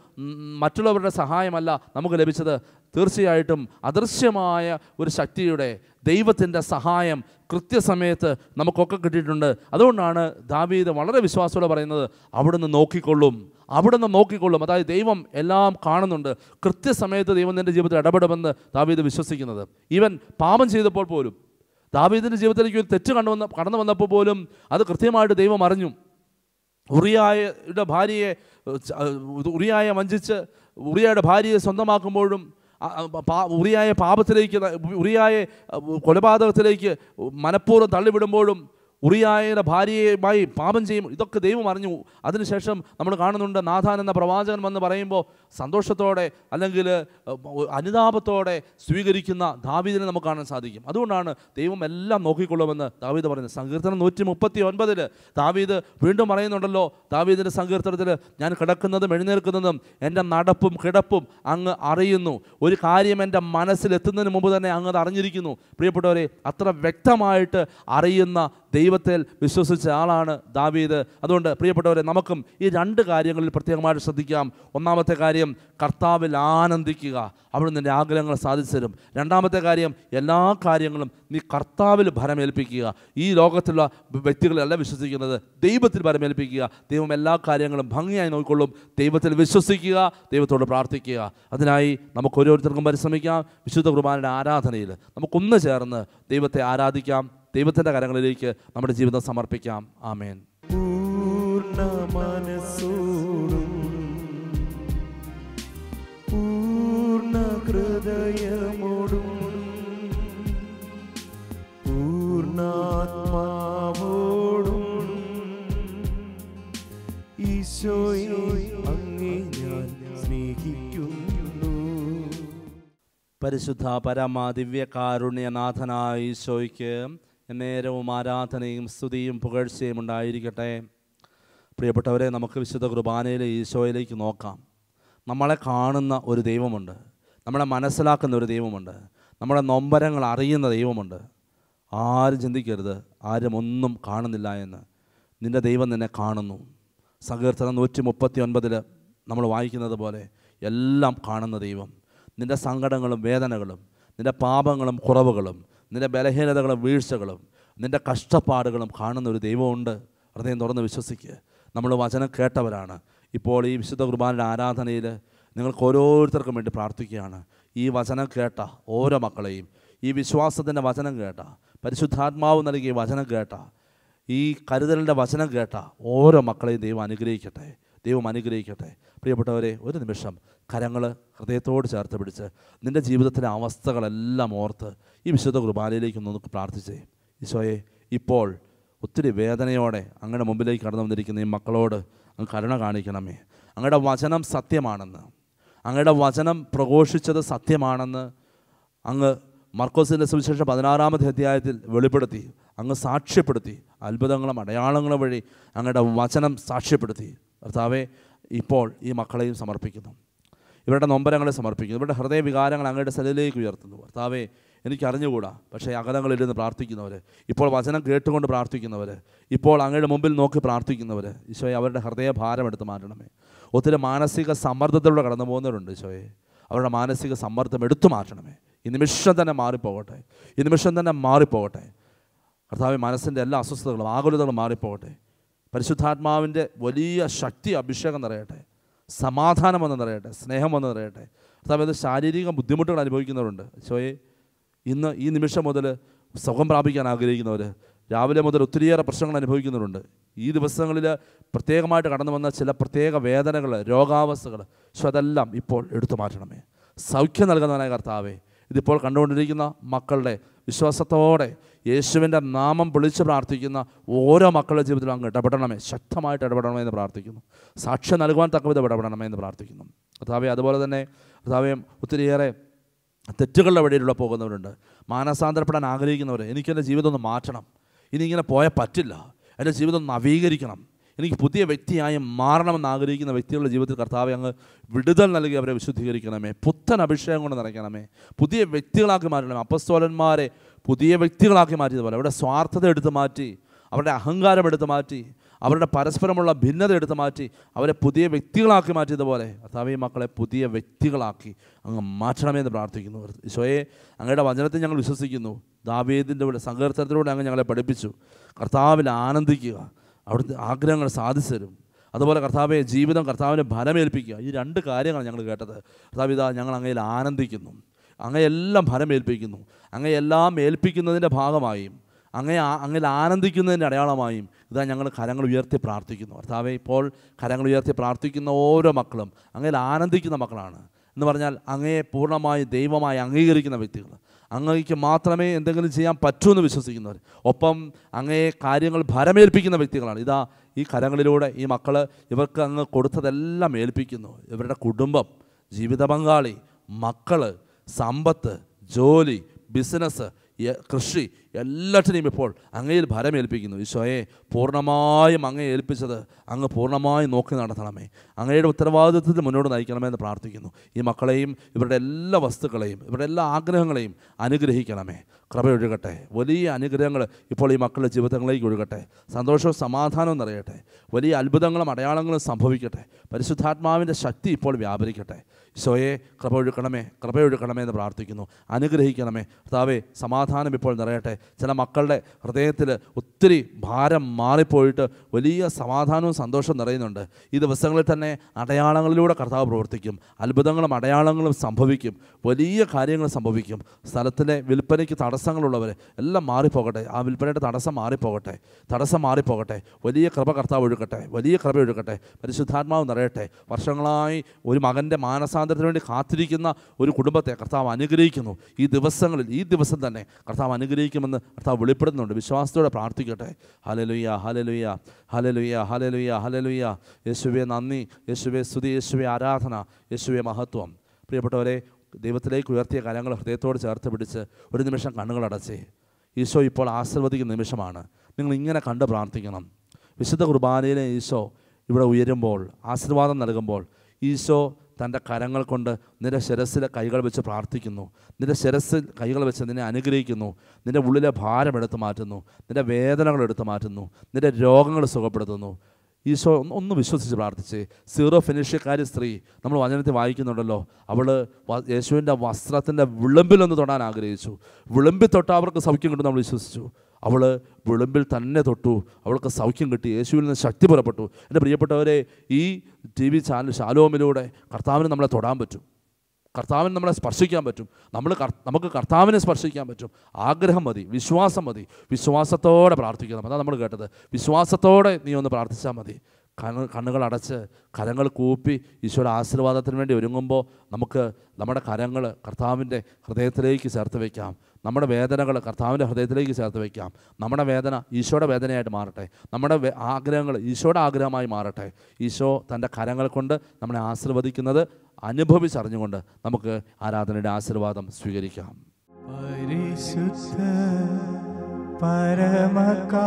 മറ്റുള്ളവരുടെ സഹായമല്ല നമുക്ക് ലഭിച്ചത്, തീർച്ചയായിട്ടും അദൃശ്യമായ ഒരു ശക്തിയുടെ ദൈവത്തിൻ്റെ സഹായം കൃത്യസമയത്ത് നമുക്കൊക്കെ കിട്ടിയിട്ടുണ്ട്. അതുകൊണ്ടാണ് ദാവീദ് വളരെ വിശ്വാസത്തോടെ പറയുന്നത്, അവിടുന്ന് നോക്കിക്കൊള്ളും, അവിടുന്ന് നോക്കിക്കൊള്ളും. അതായത് ദൈവം എല്ലാം കാണുന്നുണ്ട്, കൃത്യസമയത്ത് ദൈവം നിൻ്റെ ജീവിതത്തിൽ ഇടപെടുമെന്ന് ദാവീദ് വിശ്വസിക്കുന്നത്. ഈവൻ പാപം ചെയ്തപ്പോൾ പോലും, ദാവീദിൻ്റെ ജീവിതത്തിലേക്ക് ഒരു തെറ്റ് കടന്നു വന്നപ്പോൾ പോലും അത് കൃത്യമായിട്ട് ദൈവം അറിഞ്ഞു. ഉറിയായെ വഞ്ചിച്ച് ഉറിയായുടെ ഭാര്യയെ സ്വന്തമാക്കുമ്പോഴും, ഉറിയായെ കൊലപാതകത്തിലേക്ക് മനഃപൂർവ്വം തള്ളിവിടുമ്പോഴും, ഉറിയായുടെ ഭാര്യയുമായി പാപം ചെയ്യും, ഇതൊക്കെ ദൈവം അറിഞ്ഞു. അതിനുശേഷം നമ്മൾ കാണുന്നുണ്ട് നാഥാൻ എന്ന പ്രവാചകൻ വന്ന് പറയുമ്പോൾ സന്തോഷത്തോടെ അല്ലെങ്കിൽ അനുതാപത്തോടെ സ്വീകരിക്കുന്ന ദാവീദിനെ നമുക്ക് കാണാൻ സാധിക്കും. അതുകൊണ്ടാണ് ദൈവം എല്ലാം നോക്കിക്കൊള്ളുമെന്ന് ദാവീദ് പറയുന്നത്. സങ്കീർത്തനം 139 ദാവീദ് വീണ്ടും പറയുന്നുണ്ടല്ലോ, ദാവീദിൻ്റെ സങ്കീർത്തനത്തിൽ ഞാൻ കിടക്കുന്നതും എഴുന്നേൽക്കുന്നതും എൻ്റെ നടപ്പും കിടപ്പും അങ്ങ് അറിയുന്നു, ഒരു കാര്യം എൻ്റെ മനസ്സിലെത്തുന്നതിന് മുമ്പ് തന്നെ അങ്ങ് അത് അറിഞ്ഞിരിക്കുന്നു. പ്രിയപ്പെട്ടവരെ, അത്ര വ്യക്തമായിട്ട് അറിയുന്ന ദൈവത്തിൽ വിശ്വസിച്ച ആളാണ് ദാവീദ്. അതുകൊണ്ട് പ്രിയപ്പെട്ടവരെ, നമുക്കും ഈ രണ്ട് കാര്യങ്ങളിൽ പ്രത്യേകമായിട്ട് ശ്രദ്ധിക്കാം. ഒന്നാമത്തെ കാര്യം, കർത്താവിൽ ആനന്ദിക്കുക, അവിടുന്ന് നിൻ്റെ ആഗ്രഹങ്ങൾ സാധിച്ചു തരും. രണ്ടാമത്തെ കാര്യം, എല്ലാ കാര്യങ്ങളും നീ കർത്താവിൽ ഭരമേൽപ്പിക്കുക. ഈ ലോകത്തുള്ള വ്യക്തികളല്ല വിശ്വസിക്കുന്നത്, ദൈവത്തിൽ ഭരമേൽപ്പിക്കുക. ദൈവം എല്ലാ കാര്യങ്ങളും ഭംഗിയായി നോക്കിക്കൊള്ളും. ദൈവത്തിൽ വിശ്വസിക്കുക, ദൈവത്തോട് പ്രാർത്ഥിക്കുക. അതിനായി നമുക്ക് ഓരോരുത്തർക്കും പരിശ്രമിക്കാം. വിശുദ്ധ കുർബാനയുടെ ആരാധനയിൽ നമുക്കൊന്ന് ചേർന്ന് ദൈവത്തെ ആരാധിക്കാം, ദൈവത്തിൻ്റെ കരങ്ങളിലേക്ക് നമ്മുടെ ജീവിതം സമർപ്പിക്കാം. ആമേൻ. പൂർണ്ണ മനസ്സോടും പൂർണ്ണ ഹൃദയമോടും പൂർണ്ണാത്മാവോടും ഈശോയെ അങ്ങേ ഞാൻ സ്നേഹിക്കുന്നു. പരിശുദ്ധ പരമ ദിവ്യകാരുണ്യനാഥനായ ഈശോയ്ക്ക് നേരവും ആരാധനയും സ്തുതിയും പുകഴ്ചയും ഉണ്ടായിരിക്കട്ടെ. പ്രിയപ്പെട്ടവരെ, നമുക്ക് വിശുദ്ധ കുർബാനയിലെ ഈശോയിലേക്ക് നോക്കാം. നമ്മളെ കാണുന്ന ഒരു ദൈവമുണ്ട്, നമ്മളെ മനസ്സിലാക്കുന്ന ഒരു ദൈവമുണ്ട്, നമ്മുടെ നൊമ്പരങ്ങൾ അറിയുന്ന ദൈവമുണ്ട്. ആരും ചിന്തിക്കരുത് ആരും ഒന്നും കാണുന്നില്ല എന്ന്. നിൻ്റെ ദൈവം നിന്നെ കാണുന്നു. സങ്കീർത്തനം 139 നമ്മൾ വായിക്കുന്നത് പോലെ എല്ലാം കാണുന്ന ദൈവം നിൻ്റെ സങ്കടങ്ങളും വേദനകളും നിൻ്റെ പാപങ്ങളും കുറവുകളും നിൻ്റെ ബലഹീനതകളും വീഴ്ചകളും നിൻ്റെ കഷ്ടപ്പാടുകളും കാണുന്ന ഒരു ദൈവമുണ്ട്. ഹൃദയം തുറന്ന് വിശ്വസിക്കുക. നമ്മൾ വചനം കേട്ടവരാണ്. ഇപ്പോൾ ഈ വിശുദ്ധ കുർബാനയുടെ ആരാധനയിൽ നിങ്ങൾക്ക് ഓരോരുത്തർക്കും വേണ്ടി പ്രാർത്ഥിക്കുകയാണ്. ഈ വചനം കേട്ട ഓരോ മക്കളെയും, ഈ വിശ്വാസത്തിൻ്റെ വചനം കേട്ട, പരിശുദ്ധാത്മാവ് നൽകിയ വചനം കേട്ട, ഈ കരുതലിൻ്റെ വചനം കേട്ട ഓരോ മക്കളെയും ദൈവം അനുഗ്രഹിക്കട്ടെ. ദൈവം അനുഗ്രഹിക്കട്ടെ. പ്രിയപ്പെട്ടവരെ, ഒരു നിമിഷം കരങ്ങൾ ഹൃദയത്തോട് ചേർത്ത് പിടിച്ച് നിൻ്റെ ജീവിതത്തിലെ അവസ്ഥകളെല്ലാം ഓർത്ത് ഈ വിശുദ്ധ കുർബാനയിലേക്ക് നമുക്ക് പ്രാർത്ഥിച്ചേ. ഈശോയെ, ഇപ്പോൾ ഒത്തിരി വേദനയോടെ അങ്ങയുടെ മുമ്പിലേക്ക് കടന്നു വന്നിരിക്കുന്ന ഈ മക്കളോട് അങ്ങ് കരുണ കാണിക്കണമേ. അങ്ങയുടെ വചനം സത്യമാണെന്ന്, അങ്ങയുടെ വചനം പ്രഘോഷിച്ചത് സത്യമാണെന്ന് അങ്ങ് മർക്കോസിൻ്റെ സുവിശേഷം 16-ാമത്തെ അധ്യായത്തിൽ വെളിപ്പെടുത്തി, അങ്ങ് സാക്ഷ്യപ്പെടുത്തി. അത്ഭുതങ്ങളും അടയാളങ്ങളും വഴി അങ്ങയുടെ വചനം സാക്ഷ്യപ്പെടുത്തി. കർത്താവേ, ഇപ്പോൾ ഈ മക്കളെയും സമർപ്പിക്കുന്നു, ഇവരുടെ നൊമ്പരങ്ങളെ സമർപ്പിക്കുന്നു, ഇവരുടെ ഹൃദയവികാരങ്ങൾ അങ്ങയുടെ സ്ഥലത്തിലേക്ക് ഉയർത്തുന്നു. കർത്താവേ, എനിക്കറിഞ്ഞുകൂടാ, പക്ഷേ അകലങ്ങളിലിരുന്ന് പ്രാർത്ഥിക്കുന്നവർ, ഇപ്പോൾ വചനം കേട്ടുകൊണ്ട് പ്രാർത്ഥിക്കുന്നവർ, ഇപ്പോൾ അങ്ങയുടെ മുമ്പിൽ നോക്കി പ്രാർത്ഥിക്കുന്നവർ, ഈശോയെ അവരുടെ ഹൃദയഭാരം എടുത്ത് മാറ്റണമേ. ഒത്തിരി മാനസിക സമ്മർദ്ദത്തിലൂടെ കടന്നു പോകുന്നവരുണ്ട്. ഈശോയെ, അവരുടെ മാനസിക സമ്മർദ്ദം എടുത്തു മാറ്റണമേ. ഈ നിമിഷം തന്നെ മാറിപ്പോകട്ടെ, ഈ നിമിഷം തന്നെ മാറിപ്പോകട്ടെ. കർത്താവേ, മനസ്സിൻ്റെ എല്ലാ അസ്വസ്ഥതകളും ആകുലതകളും മാറിപ്പോകട്ടെ. പരിശുദ്ധാത്മാവിൻ്റെ വലിയ ശക്തി അഭിഷേകം നിറയട്ടെ, സമാധാനം വന്ന് നിറയട്ടെ, സ്നേഹം വന്ന് നിറയട്ടെ. കർത്താവേ, അത് ശാരീരിക ബുദ്ധിമുട്ടുകൾ അനുഭവിക്കുന്നവരുണ്ട്. ഈശോയെ, ഇന്ന് ഈ നിമിഷം മുതൽ സുഖം പ്രാപിക്കാൻ ആഗ്രഹിക്കുന്നവർ, രാവിലെ മുതൽ ഒത്തിരിയേറെ പ്രശ്നങ്ങൾ അനുഭവിക്കുന്നവരുണ്ട്. ഈ ദിവസങ്ങളിൽ പ്രത്യേകമായിട്ട് കടന്നു വന്ന ചില പ്രത്യേക വേദനകൾ, രോഗാവസ്ഥകൾ, അതെല്ലാം ഇപ്പോൾ എടുത്തു മാറ്റണമേ. സൗഖ്യം നൽകുന്നവനായ കർത്താവേ, ഇതിപ്പോൾ കണ്ടുകൊണ്ടിരിക്കുന്ന മക്കളുടെ വിശ്വാസത്തോടെ യേശുവിൻ്റെ നാമം വിളിച്ച് പ്രാർത്ഥിക്കുന്ന ഓരോ മക്കളുടെ ജീവിതത്തിലും അങ്ങ് ഇടപെടണമേ, ശക്തമായിട്ട് ഇടപെടണമേ എന്ന് പ്രാർത്ഥിക്കുന്നു. സാക്ഷ്യം നൽകുവാൻ തക്കവിധം ഇടപെടണമേ എന്ന് പ്രാർത്ഥിക്കുന്നു. കർത്താവേ, അതുപോലെ തന്നെ കർത്താവേ, ഒത്തിരിയേറെ തെറ്റുകളുടെ വഴിയിലൂടെ പോകുന്നവരുണ്ട്, മാനസാന്തരപ്പെടാൻ ആഗ്രഹിക്കുന്നവർ. എനിക്കെൻ്റെ ജീവിതം ഒന്ന് മാറ്റണം, ഇനി ഇങ്ങനെ പോയാൽ പറ്റില്ല, എൻ്റെ ജീവിതം ഒന്ന് നവീകരിക്കണം, എനിക്ക് പുതിയ വ്യക്തിയായി മാറണമെന്ന് ആഗ്രഹിക്കുന്ന വ്യക്തികളുടെ ജീവിതത്തിൽ കർത്താവെ അങ്ങ് വിടുതൽ നൽകി അവരെ വിശുദ്ധീകരിക്കണമേ. പുത്തൻ അഭിഷേകം കൊണ്ട് നിറയ്ക്കണമേ. പുതിയ വ്യക്തികളാക്കി മാറ്റണമേ. അപ്പസ്തോലന്മാരെ പുതിയ വ്യക്തികളാക്കി മാറ്റിയതുപോലെ അവരുടെ സ്വാർത്ഥത എടുത്തു മാറ്റി, അവരുടെ അഹങ്കാരം എടുത്തു മാറ്റി, അവരുടെ പരസ്പരമുള്ള ഭിന്നത എടുത്തു മാറ്റി അവരെ പുതിയ വ്യക്തികളാക്കി മാറ്റിയതുപോലെ കർത്താവേ, മക്കളെ പുതിയ വ്യക്തികളാക്കി അങ്ങ് മാറ്റണമെന്ന് പ്രാർത്ഥിക്കുന്നു. ഈശോയെ, അങ്ങയുടെ വചനത്തിൽ ഞങ്ങൾ വിശ്വസിക്കുന്നു. ദാവീദിൻ്റെ സങ്കീർത്തനത്തിലൂടെ അങ്ങ് ഞങ്ങളെ പഠിപ്പിച്ചു, കർത്താവിൽ ആനന്ദിക്കുക, അവിടുത്തെ ആഗ്രഹങ്ങൾ സാധിച്ചു തരും. അതുപോലെ കർത്താവെ, ജീവിതം കർത്താവിനെ ഫലമേൽപ്പിക്കുക. ഈ രണ്ട് കാര്യങ്ങളാണ് ഞങ്ങൾ കേട്ടത്. കർത്താവ്, ഇതാ ഞങ്ങൾ അങ്ങയിൽ ആനന്ദിക്കുന്നു, അങ്ങയെല്ലാം ഫലമേൽപ്പിക്കുന്നു, അങ്ങയെല്ലാം ഏൽപ്പിക്കുന്നതിൻ്റെ ഭാഗമായും അങ്ങനെ ആനന്ദിക്കുന്നതിൻ്റെ അടയാളമായും ഇതാ ഞങ്ങൾ കരങ്ങൾ ഉയർത്തി പ്രാർത്ഥിക്കുന്നു. കർത്താവെ, ഇപ്പോൾ കരങ്ങൾ ഉയർത്തി പ്രാർത്ഥിക്കുന്ന ഓരോ മക്കളും അങ്ങയിൽ ആനന്ദിക്കുന്ന മക്കളാണ് എന്ന് പറഞ്ഞാൽ അങ്ങയെ പൂർണ്ണമായി ദൈവമായി അംഗീകരിക്കുന്ന വ്യക്തികൾ, അങ്ങയ്ക്ക് മാത്രമേ എന്തെങ്കിലും ചെയ്യാൻ പറ്റൂ എന്ന് വിശ്വസിക്കുന്നവർ, ഒപ്പം അങ്ങയെ കാര്യങ്ങൾ ഭരമേൽപ്പിക്കുന്ന വ്യക്തികളാണ്. ഇതാ ഈ കരങ്ങളിലൂടെ ഈ മക്കൾ ഇവർക്ക് അങ്ങ് കൊടുത്തതെല്ലാം ഏൽപ്പിക്കുന്നു. ഇവരുടെ കുടുംബം, ജീവിത പങ്കാളി, മക്കൾ, സമ്പത്ത്, ജോലി, ബിസിനസ്, കൃഷി, എല്ലാറ്റിനെയും ഇപ്പോൾ അങ്ങയിൽ ഭരമേൽപ്പിക്കുന്നു. ഈശോയെ, പൂർണ്ണമായും അങ്ങയെ ഏൽപ്പിച്ചത് അങ്ങ് പൂർണ്ണമായും നോക്കി നടത്തണമേ. അങ്ങയുടെ ഉത്തരവാദിത്വത്തിൽ മുന്നോട്ട് നയിക്കണമെന്ന് പ്രാർത്ഥിക്കുന്നു. ഈ മക്കളെയും ഇവരുടെ എല്ലാ വസ്തുക്കളെയും ഇവരുടെ എല്ലാ ആഗ്രഹങ്ങളെയും അനുഗ്രഹിക്കണമേ. കൃപയൊഴുകട്ടെ. വലിയ അനുഗ്രഹങ്ങൾ ഇപ്പോൾ ഈ മക്കളുടെ ജീവിതങ്ങളിലേക്ക് ഒഴുകട്ടെ. സന്തോഷവും സമാധാനവും നിറയട്ടെ. വലിയ അത്ഭുതങ്ങളും അടയാളങ്ങളും സംഭവിക്കട്ടെ. പരിശുദ്ധാത്മാവിൻ്റെ ശക്തി ഇപ്പോൾ വ്യാപരിക്കട്ടെ. ഈശോയെ, കൃപയൊഴുക്കണമേ എന്ന് പ്രാർത്ഥിക്കുന്നു. അനുഗ്രഹിക്കണമേ. കർത്താവേ, സമാധാനം ഇപ്പോൾ നിറയട്ടെ. ചില മക്കളുടെ ഹൃദയത്തിൽ ഒത്തിരി ഭാരം മാറിപ്പോയിട്ട് വലിയ സമാധാനവും സന്തോഷവും നിറയുന്നുണ്ട്. ഈ ദിവസങ്ങളിൽ തന്നെ അടയാളങ്ങളിലൂടെ കർത്താവ് പ്രവർത്തിക്കും. അത്ഭുതങ്ങളും അടയാളങ്ങളും സംഭവിക്കും. വലിയ കാര്യങ്ങൾ സംഭവിക്കും. സ്ഥലത്തിലെ വിൽപ്പനയ്ക്ക് തടസ്സങ്ങളുള്ളവർ എല്ലാം മാറിപ്പോകട്ടെ. ആ വിൽപ്പനയുടെ തടസ്സം മാറിപ്പോകട്ടെ. വലിയ കൃപ കർത്താവ് ഒഴുകട്ടെ. വലിയ കൃപ ഒഴുകട്ടെ. പരിശുദ്ധാത്മാവ് നിറയട്ടെ. വർഷങ്ങളായി ഒരു മകൻ്റെ മാനസാന്തരത്തിന് വേണ്ടി കാത്തിരിക്കുന്ന ഒരു കുടുംബത്തെ കർത്താവ് അനുഗ്രഹിക്കുന്നു. ഈ ദിവസം തന്നെ കർത്താവ് അനുഗ്രഹിക്കുമെന്ന് കർത്താവ് വെളിപ്പെടുത്തുന്നുണ്ട്. വിശ്വാസത്തോടെ പ്രാർത്ഥിക്കട്ടെ. ഹല്ലേലൂയ, ഹല്ലേലൂയ, ഹല്ലേലൂയ, ഹല്ലേലൂയ, ഹല്ലേലൂയ. യേശുവേ നന്ദി, യേശുവേ സ്തുതി, യേശുവേ ആരാധന, യേശുവേ മഹത്വം. പ്രിയപ്പെട്ടവരെ, ദൈവത്തിലേക്ക് ഉയർത്തിയ കരങ്ങൾ ഹൃദയത്തോട് ചേർത്ത് പിടിച്ച് ഒരു നിമിഷം കണ്ണുകളടച്ചേ. ഈശോ ഇപ്പോൾ ആശീർവദിക്കുന്ന നിമിഷമാണ്. നിങ്ങൾ ഇങ്ങനെ കണ്ട് പ്രാർത്ഥിക്കണം. വിശുദ്ധ കുർബാനയിലെ ഈശോ ഇവിടെ ഉയരുമ്പോൾ, ആശീർവാദം നൽകുമ്പോൾ ഈശോ തൻ്റെ കരങ്ങൾ കൊണ്ട് നിന്റെ ശിരസ്സിലെ കൈകൾ വെച്ച് പ്രാർത്ഥിക്കുന്നു. നിന്റെ ശിരസ്സിൽ കൈകൾ വെച്ച് നിന്നെ അനുഗ്രഹിക്കുന്നു. നിൻ്റെ ഉള്ളിലെ ഭാരം എടുത്തു മാറ്റുന്നു. നിൻ്റെ വേദനകൾ എടുത്തു മാറ്റുന്നു. നിൻ്റെ രോഗങ്ങൾ സുഖപ്പെടുത്തുന്നു. ഈശോ ഒന്ന് വിശ്വസിച്ച് പ്രാർത്ഥിച്ച്. സീറോ ഫെനീഷ്യക്കാരി സ്ത്രീ നമ്മൾ വചനത്തിൽ വായിക്കുന്നുണ്ടല്ലോ, അവൾ യേശുവിൻ്റെ വസ്ത്രത്തിൻ്റെ വിളിമ്പിലൊന്ന് തൊടാൻ ആഗ്രഹിച്ചു. വിളിമ്പിൽ തൊട്ട് അവർക്ക് സൗഖ്യം കിട്ടും നമ്മൾ വിശ്വസിച്ചു. അവൾ വിളിമ്പിൽ തന്നെ തൊട്ടു, അവൾക്ക് സൗഖ്യം കിട്ടി, യേശുവിൽ നിന്ന് ശക്തി പുറപ്പെട്ടു. എൻ്റെ പ്രിയപ്പെട്ടവരെ, ഈ TV ചാനൽ ശാലോമിലൂടെ കർത്താവിന് നമ്മളെ തൊടാൻ പറ്റും, കർത്താവിന് നമ്മളെ സ്പർശിക്കാൻ പറ്റും. നമുക്ക് കർത്താവിനെ സ്പർശിക്കാൻ പറ്റും. ആഗ്രഹം മതി, വിശ്വാസം മതി. വിശ്വാസത്തോടെ പ്രാർത്ഥിക്കണം. അതാണ് നമ്മൾ കേട്ടത്. വിശ്വാസത്തോടെ നീ ഒന്ന് പ്രാർത്ഥിച്ചാൽ മതി. കണ്ണുകൾ അടച്ച് കരങ്ങൾ കൂപ്പി ഈശോയുടെ ആശീർവാദത്തിന് വേണ്ടി ഒരുങ്ങുമ്പോൾ നമുക്ക് നമ്മുടെ കരങ്ങൾ കർത്താവിൻ്റെ ഹൃദയത്തിലേക്ക് ചേർത്ത് വയ്ക്കാം. നമ്മുടെ വേദനകൾ കർത്താവിൻ്റെ ഹൃദയത്തിലേക്ക് ചേർത്ത് വയ്ക്കാം. നമ്മുടെ വേദന ഈശോയുടെ വേദനയായിട്ട് മാറട്ടെ. നമ്മുടെ ആഗ്രഹങ്ങൾ ഈശോയുടെ ആഗ്രഹമായി മാറട്ടെ. ഈശോ തൻ്റെ കരങ്ങൾ കൊണ്ട് നമ്മളെ ആശീർവദിക്കുന്നത് അനുഭവിച്ചറിഞ്ഞുകൊണ്ട് നമുക്ക് ആരാധനയുടെ ആശീർവാദം സ്വീകരിക്കാം. പരിശുദ്ധ പരമകാരുണ്യ